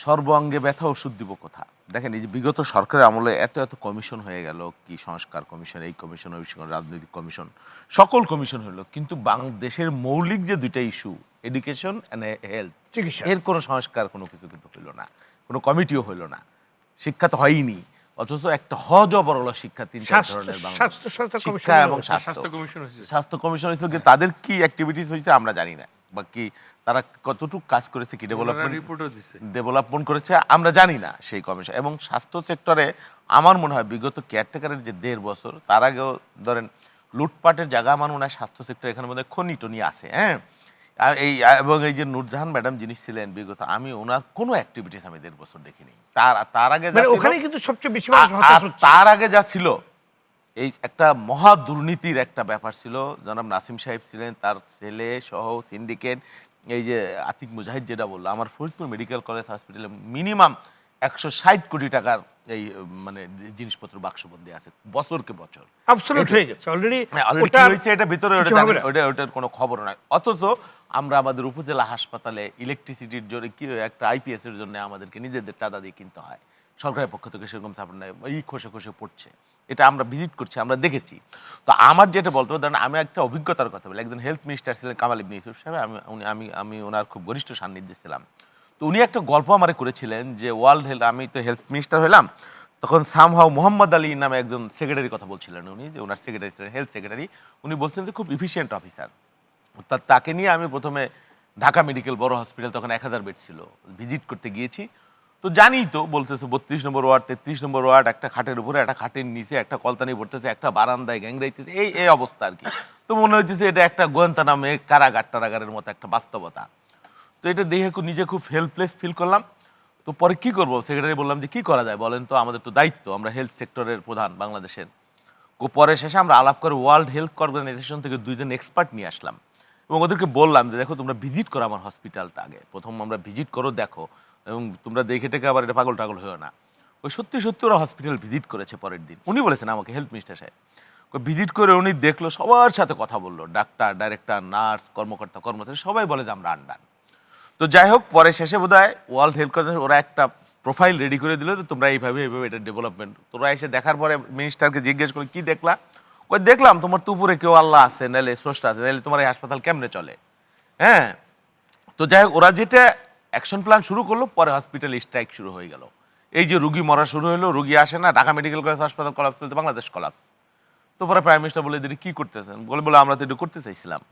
সর্বাঙ্গে ব্যথা ওষুধ দিব কোথা। দেখেন এই যে বিগত সরকারের আমলে এত এত কমিশন হয়ে গেল, কি সংস্কার কমিশন, এই কমিশন, ওই কমিশন, রাজনৈতিক কমিশন, সকল কমিশন হলো, কিন্তু বাংলাদেশের মৌলিক যে দুইটা ইস্যু, এডুকেশন অ্যান্ড হেলথ, চিকিৎসা। এর কোনো সংস্কার কোনো কিছু কিন্তু হইল না, কোনো কমিটিও হইল না, শিক্ষা তো হয়নি। অথচ একটা হজবরল শিক্ষা তিন চার ধরনের স্বাস্থ্য স্বাস্থ্য শিক্ষা এবং স্বাস্থ্য কমিশন হয়েছে। স্বাস্থ্য কমিশন হয়েছে, কিন্তু তাদের কি অ্যাক্টিভিটিস হয়েছে আমরা জানি না, বা কি তারা কতটুকু কাজ করেছে, কি ডেভেলপমেন্ট করেছে আমরা জানি না সেই কমিশন। এবং স্বাস্থ্য সেক্টরে আমার মনে হয় বিগত কেয়ারটেকারের যে 1.5 বছর, তার আগেও ধরেন লুটপাটের জায়গা আমার মনে হয় স্বাস্থ্য সেক্টর এখানে মধ্যে খনি টনি আছে। হ্যাঁ, এবং এই যে নূরজাহান ম্যাডাম যিনি ছিলেন বিগত, আমি ওনার কোনো অ্যাক্টিভিটিস আমি 1.5 বছর দেখিনি। তার আগে ওখানে কিন্তু সবচেয়ে বেশি তার আগে যা ছিল, এই একটা মহা দুর্নীতির একটা ব্যাপার ছিল। জনাব নাসিম সাহেব ছিলেন, তার ছেলে সহ সিন্ডিকেট, এই যে আতিক মুজাহিদ যেটা বললো, আমার ফরিদপুর মেডিকেল কলেজ হসপিটালে মিনিমাম 160 কোটি টাকার এই মানে জিনিসপত্র বাক্সবন্দি আছে বছরকে বছর। অ্যাবসলিউট হয়ে গেছে অলরেডি। ওটা হয়েছে, এটা ভিতরে ওটার কোনো খবর নাই। অথচ আমরা আমাদের উপজেলা হাসপাতালে ইলেকট্রিসিটির জন্য কি একটা আইপিএস এর জন্য আমাদেরকে নিজেদের চাঁদা দিয়ে কিনতে হয়, সরকারের পক্ষ থেকে সেরকম সাপোর্ট নাই, এই খসে খসে পড়ছে। এটা আমরা ভিজিট করছি, আমরা দেখেছি। তো আমার যেটা বলতে ধরেন, আমি একটা অভিজ্ঞতার কথা বলি। একজন হেলথ মিনিস্টার ছিলেন কামাল ইবনে ইউসুফ সাহেব, আমি ওনার খুব ঘনিষ্ঠ সান্নিধ্যে ছিলাম। তো উনি একটা গল্প আমারে করেছিলেন যে ওয়ার্ল্ড হেলথ, আমি তো হেলথ মিনিস্টার হলাম তখন, সামহাও মোহাম্মদ আলী নামে একজন সেক্রেটারির কথা বলছিলেন উনি, যে ওনার সেক্রেটারি ছিলেন হেলথ সেক্রেটারি। উনি বলছিলেন যে খুব এফিসিয়েন্ট অফিসার। তাকে নিয়ে আমি প্রথমে ঢাকা মেডিকেল বড় হসপিটাল, তখন 1000 বেড ছিল, ভিজিট করতে গিয়েছি। তো জানি তো, বলতেছে 32 নম্বর ওয়ার্ড, 33 নম্বর ওয়ার্ড, একটা খাটের উপরে, একটা খাটের নিচে, একটা কলতানি পড়তেছে, একটা বারান্দায় গ্যাংরাইতেছে, এই অবস্থা আর কি। তো মনে হচ্ছে এটা একটা গোয়েন্তানামে কারাগার টারাগারের মতো একটা বাস্তবতা। তো এটা দেখে নিজে খুব হেল্পলেস ফিল করলাম। তো পরে কি করবো, সেক্রেটারি বললাম যে কি করা যায় বলেন তো, আমাদের তো দায়িত্ব, আমরা হেলথ সেক্টরের প্রধান বাংলাদেশের। পরে শেষে আমরা আলাপ করে ওয়ার্ল্ড হেলথ অর্গানাইজেশন থেকে 2 জন এক্সপার্ট নিয়ে আসলাম এবং ওদেরকে বললাম যে দেখো, তোমরা ভিজিট করো আমার হসপিটালটা, আগে প্রথম আমরা ভিজিট করো, দেখো, এবং তোমরা দেখে টেকে আবার এটা পাগল টাগল হয়েও না। ওই সত্যি সত্যি ওরা হসপিটাল ভিজিট করেছে পরের দিন। উনি বলেছেন আমাকে, হেলথ মিনিস্টার সাহেব ভিজিট করে উনি দেখলো, সবার সাথে কথা বললো, ডাক্তার, ডাইরেক্টর, নার্স, কর্মকর্তা, কর্মচারী সবাই বলে যে আমরা আন্ডান। তো যাই হোক, পরে শেষে বোধহয় ওয়ার্ল্ড হেলথ অর্গানাইজেশন ওরা একটা প্রোফাইল রেডি করে দিল, তো তোমরা এইভাবে এটা ডেভেলপমেন্ট। তোরা এসে দেখার পরে মিনিস্টারকে জিজ্ঞেস করে কি দেখলা, ওই দেখলাম তোমার তো উপরে কেউ আল্লাহ আছে, নাহলে স্রষ্টা আছে, নাহলে তোমার এই হাসপাতাল কেমনে চলে। হ্যাঁ, তো যাই হোক, ওরা যেটা অ্যাকশন প্ল্যান শুরু করলো, পরে হসপিটাল স্ট্রাইক শুরু হয়ে গেল। এই যে রুগী মরা শুরু হলো, রুগী আসে না, ঢাকা মেডিকেল কলেজ হাসপাতাল কলাপস চলতে, বাংলাদেশ কলাপস। তো পরে প্রাইম মিনিস্টার বলে দিদি কি করতেছেন, বলে আমরা তো এটা করতে চাইছিলাম।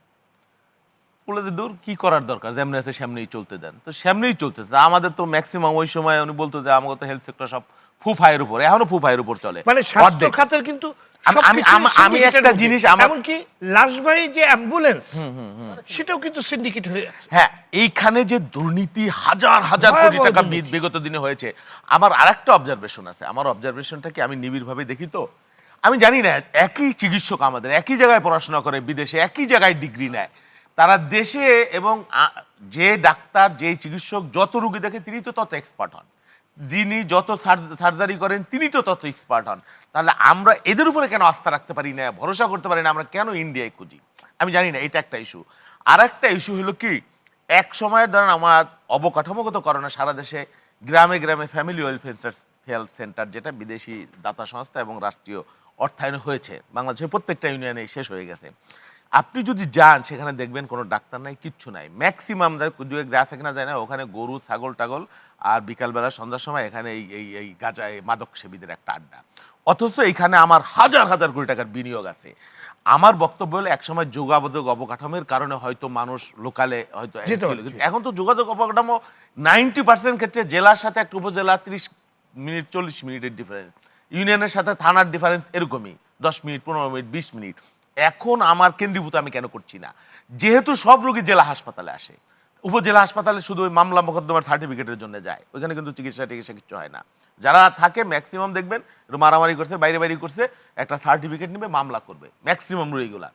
বলে দূর, কি করার দরকার, যেমনি আছে সেমনিই চলতে দেন। তো সেমনিই চলতেছে। আমাদের তো ম্যাক্সিমাম ওই সময় উনি বলতো যে আমাদের তো হেলথ সেক্টর সব ফুফায়ের উপর, এখনো ফুফায়ের উপর চলে। মানে স্বাস্থ্য খাতের কিন্তু আমি একটা জিনিস, এমনকি লাশবাহী যে অ্যাম্বুলেন্স, সেটাও কিন্তু সিন্ডিকেট হয়ে আছে। হ্যাঁ, এইখানে যে দুর্নীতি হাজার হাজার কোটি টাকা বিগত দিনে হয়েছে। আমার আরেকটা অবজারভেশন আছে, আমার অবজারভেশনটা কি, আমি নিবিড়ভাবে দেখি তো, আমি জানি না, একই চিকিৎসক আমাদের একই জায়গায় পড়াশোনা করে, বিদেশে একই জায়গায় ডিগ্রি নেয়, তারা দেশে, এবং যে ডাক্তার, যে চিকিৎসক যত রুগী দেখে তিনি তো তত এক্সপার্ট হন, যিনি যত সার্জারি করেন তিনি তো তত এক্সপার্ট হন। তাহলে আমরা এদের উপরে কেন আস্থা রাখতে পারি না, ভরসা করতে পারি না, আমরা কেন ইন্ডিয়ায় খুঁজি, আমি জানি না। এটা একটা ইস্যু। আর একটা ইস্যু হলো কি, এক সময়ের ধরেন আমার অবকাঠামোগত কারণে সারা দেশে গ্রামে গ্রামে ফ্যামিলি ওয়েলফেয়ার হেলথ সেন্টার, যেটা বিদেশি দাতা সংস্থা এবং রাষ্ট্রীয় অর্থায়নে হয়েছে, বাংলাদেশের প্রত্যেকটা ইউনিয়নে শেষ হয়ে গেছে। আপনি যদি যান সেখানে দেখবেন কোনো ডাক্তার নাই, কিচ্ছু নাই। ম্যাক্সিমাম দু এক যা আছে কিনা যায় না, ওখানে গরু, ছাগল টাগল, আর বিকালবেলা সন্ধ্যার সময় এখানে এই গাঁজা, মাদক সেবীদের একটা আড্ডা। অথচ এখানে আমার হাজার হাজার কোটি টাকার বিনিয়োগ আছে। আমার বক্তব্য হলো, একসময় যোগাযোগ অবকাঠামোর কারণে হয়তো মানুষ লোকালে হয়তো, এখন তো যোগাযোগ অবকাঠামো 90% ক্ষেত্রে জেলার সাথে একটা উপজেলা 30 মিনিট 40 মিনিটের ডিফারেন্স, ইউনিয়নের সাথে থানার ডিফারেন্স এরকমই 10 মিনিট 15 মিনিট 20 মিনিট। এখন আমার কেন্দ্রীভূত আমি কেন করছি না, যেহেতু সব রোগী জেলা হাসপাতালে আসে, উপজেলা হাসপাতালে শুধু ওই মামলা মোকদ্দমার সার্টিফিকেটের জন্য যায়, ওইখানে কিন্তু চিকিৎসা টিকিৎসা কিছু হয় না। যারা থাকে ম্যাক্সিমাম দেখবেন মারামারি করছে, বাইরে বাইরে করছে, একটা সার্টিফিকেট নিবে, মামলা করবে ম্যাক্সিমাম রোগীগুলা,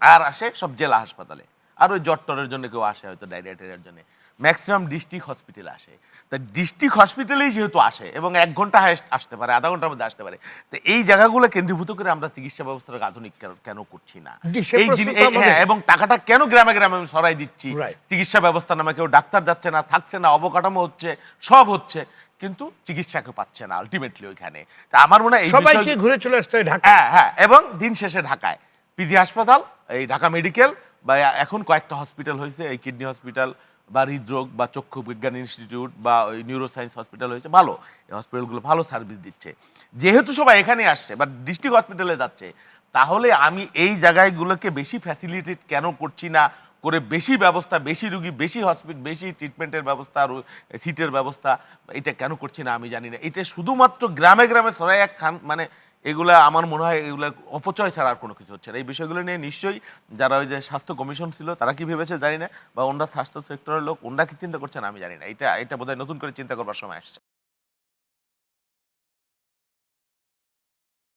আর আসে সব জেলা হাসপাতালে। আর ওই জট্টরের জন্য কেউ আসে হয়তো, ডায়রিয়া টেরিয়ার জন্য। ম্যাক্সিমাম ডিস্ট্রিক্ট হসপিটালে আসে। তা ডিস্ট্রিক্ট হসপিটালেই যেহেতু আসে এবং 1 ঘন্টা হাইস্ট আসতে পারে, আধা ঘন্টার মধ্যে আসতে পারে, তো এই জায়গাগুলো কেন্দ্রীভূত করে আমরা চিকিৎসা ব্যবস্থাটাকে আধুনিক কেন করছি না? জি, সে এই প্রশ্ন তো আমাদের- হ্যাঁ, এবং টাকাটা কেন গ্রামে গ্রামে আমি সরাই দিচ্ছি? Right. চিকিৎসা ব্যবস্থা নামে কেউ ডাক্তার যাচ্ছে না, থাকছে না, অবকাঠামো হচ্ছে, সব হচ্ছে, কিন্তু চিকিৎসাকে পাচ্ছে না আলটিমেটলি ওইখানে। তা আমার মনে হয় এই সবাইকে বিষয় ঘুরে চলে আসতে হয় ঢাকা। হ্যাঁ হ্যাঁ, এবং দিন শেষে ঢাকায় পিজি হাসপাতাল, এই ঢাকা মেডিকেল, বা এখন কয়েকটা হসপিটাল হয়েছে, এই কিডনি হসপিটাল বা হৃদরোগ বা চক্ষু বিজ্ঞান ইনস্টিটিউট বা ওই নিউরোসায়েন্স হসপিটাল হয়েছে, ভালো, এই হসপিটালগুলো ভালো সার্ভিস দিচ্ছে। যেহেতু সবাই এখানে আসছে বা ডিস্ট্রিক্ট হসপিটালে যাচ্ছে, তাহলে আমি এই জায়গাগুলোকে বেশি ফ্যাসিলিটেট কেন করছি না করে বেশি ব্যবস্থা, বেশি রুগী, বেশি হসপিটাল, বেশি ট্রিটমেন্টের ব্যবস্থা, আর সিটের ব্যবস্থা, এটা কেন করছি না আমি জানি না। এটা শুধুমাত্র গ্রামে গ্রামে সরাই এক খান, মানে এগুলা আমার মনে হয় এগুলা অপচয় ছাড়া আর কোনো কিছু হচ্ছে না। এই বিষয়গুলো নিয়ে নিশ্চয়ই যারা ওই যে স্বাস্থ্য কমিশন ছিল তারা কি ভেবেছে জানি না, বা ওনারা স্বাস্থ্য সেক্টরের লোক ওনারা কি চিন্তা করছেন আমি জানি না। এটা বোধহয় নতুন করে চিন্তা করবার সময় আসছে।